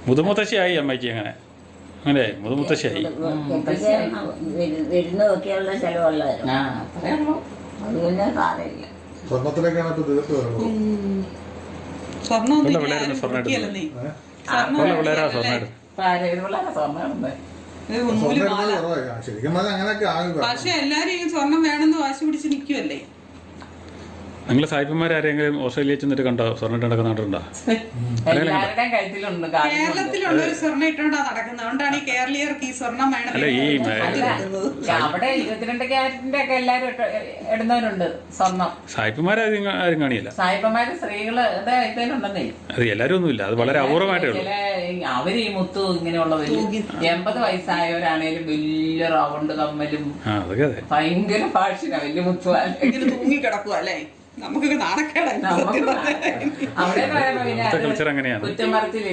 മുതുമുത്തശ്ശിയായി അമ്മയ്ക്ക് അങ്ങനെ മുതുമുത്തശ്ശിയായി. വിരുന്നൊക്കെയുള്ള ചെലവുള്ളവരും അത് പിന്നെ സാരമില്ല. സ്വർണത്തിലേക്കാണ് ഇപ്പൊ തീർത്ത് വരുന്നത്. സ്വർണ്ണം എടുത്തു സ്വർണ്ണം കുറവായി. ശരിക്കും പറഞ്ഞാൽ അങ്ങനെയൊക്കെ ആകും. പക്ഷെ എല്ലാരും ഈ സ്വർണം വേണമെന്ന് വാശി പിടിച്ച് നിൽക്കുവല്ലേ. നിങ്ങൾ സായിപ്പന്മാരെങ്കിലും ഓസ്ട്രേലിയയിൽ ചെന്നിട്ട് കണ്ടോ? സ്വർണ്ണം ഇട്ടൊക്കെ നടന്നിട്ടുണ്ടോ? എല്ലാവരുടെയും കഴുത്തിലുണ്ട്. കേരളത്തിലുള്ളൊരു സ്വർണ്ണം ഇട്ടോണ്ടാ നടക്കുന്നത്. അതുകൊണ്ടാണ് ഈ കേരളീയർക്ക് ഈ സ്വർണ്ണം വേണം. അവിടെ 22 ക്യാരറ്റിന്റെ ഒക്കെ എല്ലാരും ഇടുന്നവരുണ്ട് സ്വർണം. സായിപ്പന്മാരും കാണിയില്ല. സായിപ്പന്മാര് സ്ത്രീകള് ഇതിലുണ്ടെന്നേ. അത് എല്ലാരും ഒന്നുമില്ല, അത് വളരെ അപൂർവമായിട്ടേ ഉള്ളൂ. അവര് ഈ മുത്തു ഇങ്ങനെയുള്ളവര് 80 വയസ്സായവരാണേലും വലിയ റൗണ്ട് കമ്മലും ഭയങ്കര ഫാഷനാ, വലിയ മുത്തുവാല ഇങ്ങനെ തൂങ്ങി കിടക്കുക അല്ലേ. നമുക്കൊക്കെ നാണക്കേടായി. അവിടെ കുറ്റമറച്ചിലില്ല.